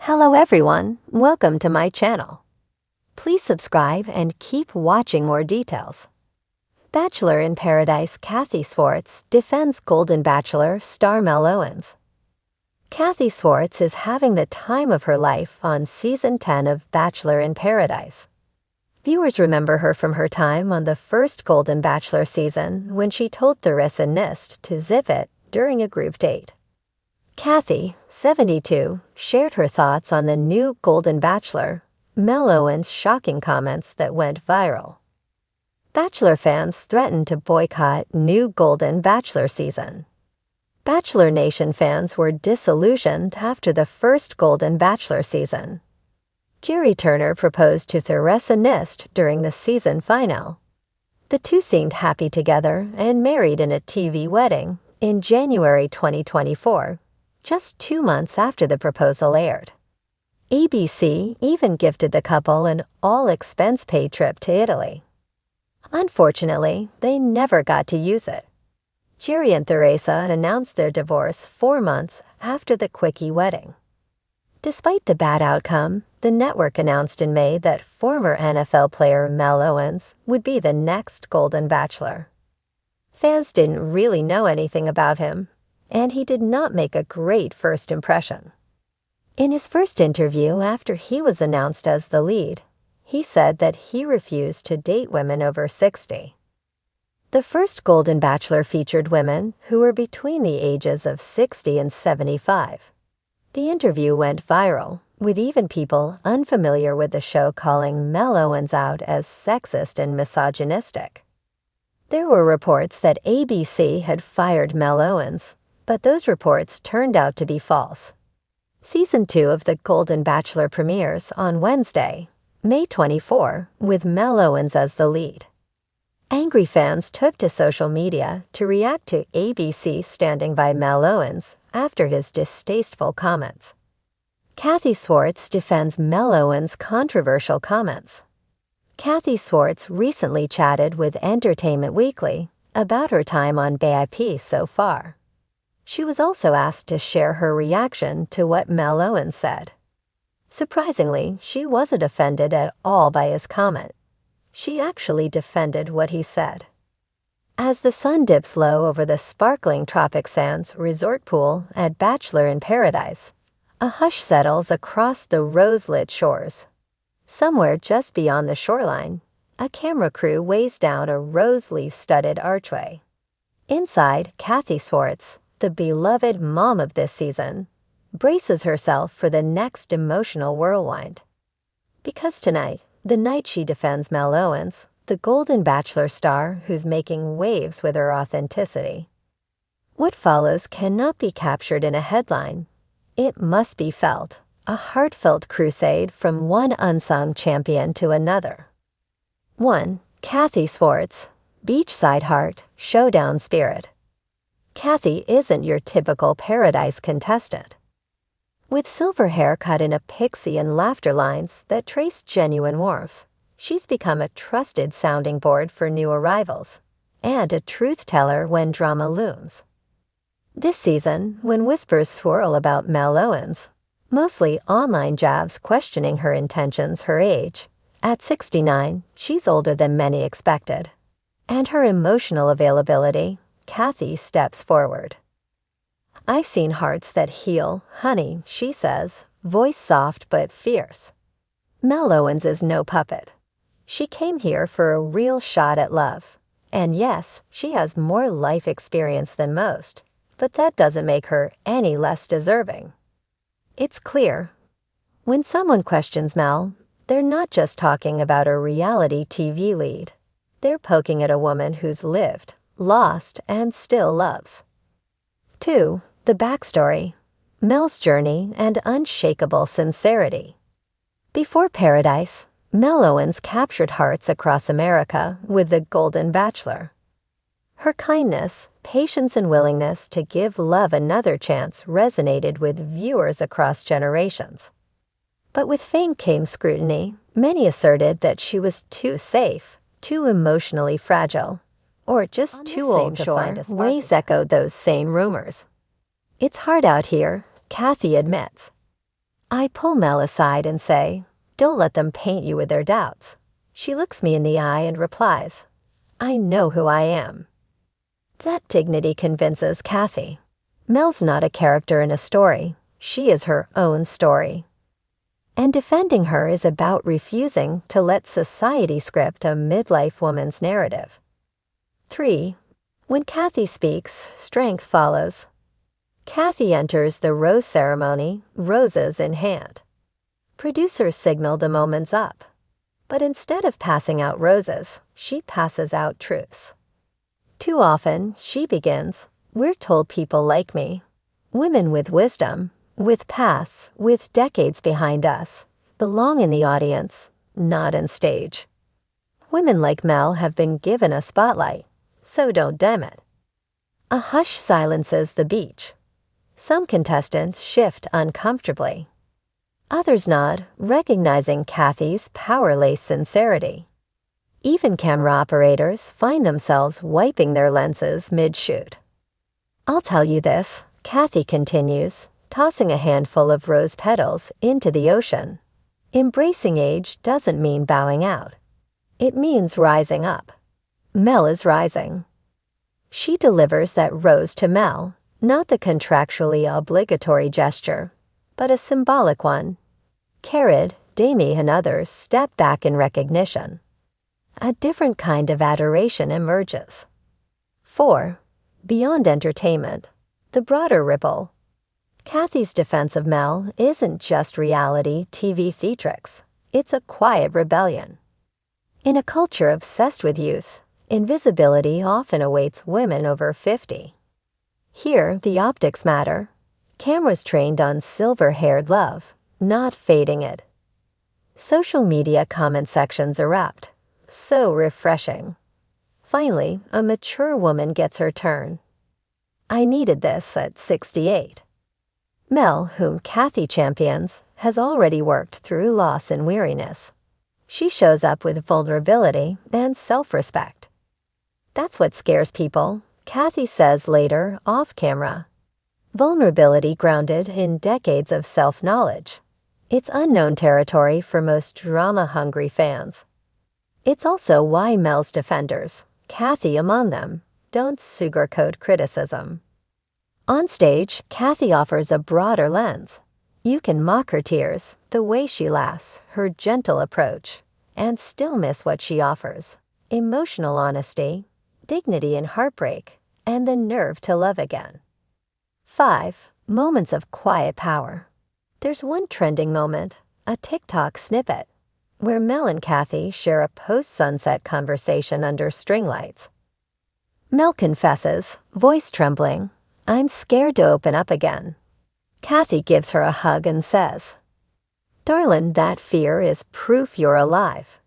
Hello everyone, welcome to my channel. Please subscribe and keep watching more details. Bachelor in Paradise Kathy Swarts defends Golden Bachelor star Mel Owens. Kathy Swarts is having the time of her life on Season 10 of Bachelor in Paradise. Viewers remember her from her time on the first Golden Bachelor season when she told Theresa Nist to zip it during a group date. Kathy, 72, shared her thoughts on the new Golden Bachelor, Mel Owens' shocking comments that went viral. Bachelor fans threatened to boycott new Golden Bachelor season. Bachelor Nation fans were disillusioned after the first Golden Bachelor season. Jerry Turner proposed to Theresa Nist during the season finale. The two seemed happy together and married in a TV wedding in January 2024. Just 2 months after the proposal aired. ABC even gifted the couple an all-expense-paid trip to Italy. Unfortunately, they never got to use it. Jerry and Theresa announced their divorce 4 months after the quickie wedding. Despite the bad outcome, the network announced in May that former NFL player Mel Owens would be the next Golden Bachelor. Fans didn't really know anything about him, and he did not make a great first impression. In his first interview after he was announced as the lead, he said that he refused to date women over 60. The first Golden Bachelor featured women who were between the ages of 60 and 75. The interview went viral, with even people unfamiliar with the show calling Mel Owens out as sexist and misogynistic. There were reports that ABC had fired Mel Owens, but those reports turned out to be false. Season 2 of The Golden Bachelor premieres on Wednesday, May 24, with Mel Owens as the lead. Angry fans took to social media to react to ABC standing by Mel Owens after his distasteful comments. Kathy Swarts defends Mel Owens' controversial comments. Kathy Swarts recently chatted with Entertainment Weekly about her time on BIP so far. She was also asked to share her reaction to what Mel Owens said. Surprisingly, she wasn't offended at all by his comment. She actually defended what he said. As the sun dips low over the sparkling Tropic Sands resort pool at Bachelor in Paradise, a hush settles across the rose-lit shores. Somewhere just beyond the shoreline, a camera crew weighs down a rose-leaf-studded archway. Inside, Kathy Swarts, the beloved mom of this season, braces herself for the next emotional whirlwind. Because tonight, the night she defends Mel Owens, the Golden Bachelor star who's making waves with her authenticity. What follows cannot be captured in a headline. It must be felt, a heartfelt crusade from one unsung champion to another. 1. Kathy Swarts, Beachside Heart, Showdown Spirit. Kathy isn't your typical Paradise contestant. With silver hair cut in a pixie and laughter lines that trace genuine warmth, she's become a trusted sounding board for new arrivals, and a truth teller when drama looms. This season, when whispers swirl about Mel Owens, mostly online jabs questioning her intentions, her age, at 69, she's older than many expected, and her emotional availability, Kathy steps forward. I've seen hearts that heal, honey, she says, voice soft but fierce. Mel Owens is no puppet. She came here for a real shot at love. And yes, she has more life experience than most, but that doesn't make her any less deserving. It's clear. When someone questions Mel, they're not just talking about a reality TV lead. They're poking at a woman who's lived, lost, and still loves. 2. The backstory, Mel's journey and unshakable sincerity. Before Paradise, Mel Owens captured hearts across America with The Golden Bachelor. Her kindness, patience, and willingness to give love another chance resonated with viewers across generations. But with fame came scrutiny. Many asserted that she was too safe, too emotionally fragile, or just too old to find a spark. Waves echoed those same rumors. It's hard out here, Kathy admits. I pull Mel aside and say, "Don't let them paint you with their doubts." She looks me in the eye and replies, "I know who I am." That dignity convinces Kathy. Mel's not a character in a story. She is her own story. And defending her is about refusing to let society script a midlife woman's narrative. 3. When Kathy speaks, strength follows. Kathy enters the rose ceremony, roses in hand. Producers signal the moment's up. But instead of passing out roses, she passes out truths. Too often, she begins, "We're told people like me. Women with wisdom, with pasts, with decades behind us, belong in the audience, not on stage. Women like Mel have been given a spotlight, so don't dim it." A hush silences the beach. Some contestants shift uncomfortably. Others nod, recognizing Kathy's power-laced sincerity. Even camera operators find themselves wiping their lenses mid-shoot. "I'll tell you this," Kathy continues, tossing a handful of rose petals into the ocean. "Embracing age doesn't mean bowing out. It means rising up." Mel is rising. She delivers that rose to Mel, not the contractually obligatory gesture, but a symbolic one. Carrot, Damie, and others step back in recognition. A different kind of adoration emerges. 4. Beyond entertainment, the broader ripple. Kathy's defense of Mel isn't just reality TV theatrics. It's a quiet rebellion. In a culture obsessed with youth, invisibility often awaits women over 50. Here, the optics matter. Cameras trained on silver-haired love, not fading it. Social media comment sections erupt. So refreshing. Finally, a mature woman gets her turn. "I needed this at 68. Mel, whom Kathy champions, has already worked through loss and weariness. She shows up with vulnerability and self-respect. "That's what scares people," Kathy says later, off camera. Vulnerability grounded in decades of self-knowledge. It's unknown territory for most drama-hungry fans. It's also why Mel's defenders, Kathy among them, don't sugarcoat criticism. On stage, Kathy offers a broader lens. You can mock her tears, the way she laughs, her gentle approach, and still miss what she offers: emotional honesty, dignity in heartbreak, and the nerve to love again. 5. Moments of quiet power. There's one trending moment, a TikTok snippet, where Mel and Kathy share a post-sunset conversation under string lights. Mel confesses, voice trembling, "I'm scared to open up again." Kathy gives her a hug and says, "Darlin', that fear is proof you're alive.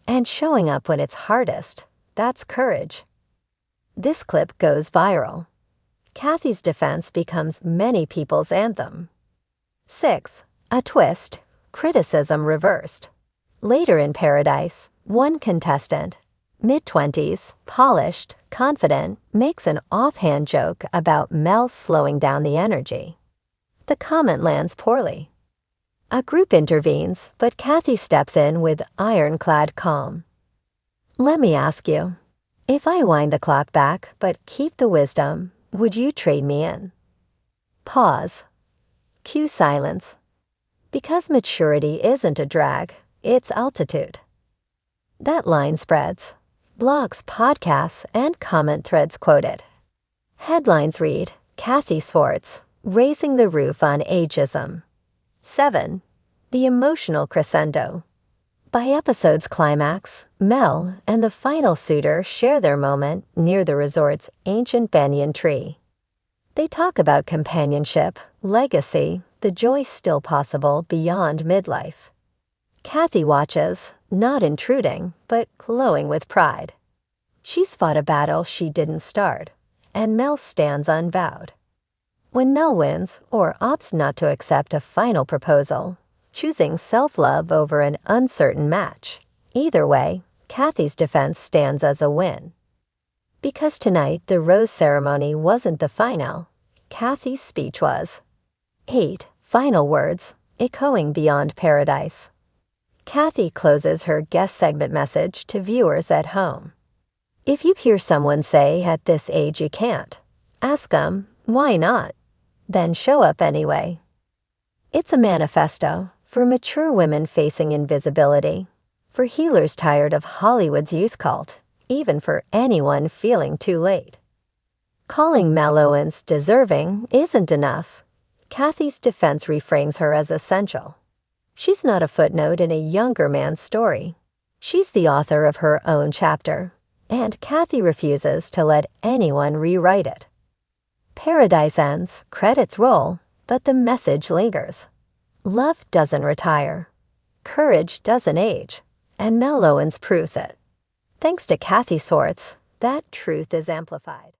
And showing up when it's hardest, that's courage." This clip goes viral. Kathy's defense becomes many people's anthem. 6. A twist, criticism reversed. Later in Paradise, one contestant, mid-20s, polished, confident, makes an offhand joke about Mel slowing down the energy. The comment lands poorly. A group intervenes, but Kathy steps in with ironclad calm. "Let me ask you, if I wind the clock back but keep the wisdom, would you trade me in?" Pause. Cue silence. Because maturity isn't a drag, it's altitude. That line spreads. Blogs, podcasts, and comment threads quote it. Headlines read, "Kathy Swarts, raising the roof on ageism." 7. The emotional crescendo. By episode's climax, Mel and the final suitor share their moment near the resort's ancient banyan tree. They talk about companionship, legacy, the joy still possible beyond midlife. Kathy watches, not intruding, but glowing with pride. She's fought a battle she didn't start, and Mel stands unbowed. When Mel wins, or opts not to accept a final proposal, choosing self-love over an uncertain match, either way, Kathy's defense stands as a win. Because tonight the rose ceremony wasn't the final, Kathy's speech was. 8. Final words, echoing beyond paradise. Kathy closes her guest segment message to viewers at home. If you hear someone say, "At this age you can't," ask them, "Why not?" Then show up anyway. It's a manifesto for mature women facing invisibility, for healers tired of Hollywood's youth cult, even for anyone feeling too late. Calling Mel Owens deserving isn't enough. Kathy's defense reframes her as essential. She's not a footnote in a younger man's story. She's the author of her own chapter, and Kathy refuses to let anyone rewrite it. Paradise ends, credits roll, but the message lingers. Love doesn't retire. Courage doesn't age, and Mel Owens proves it. Thanks to Kathy Swarts, that truth is amplified.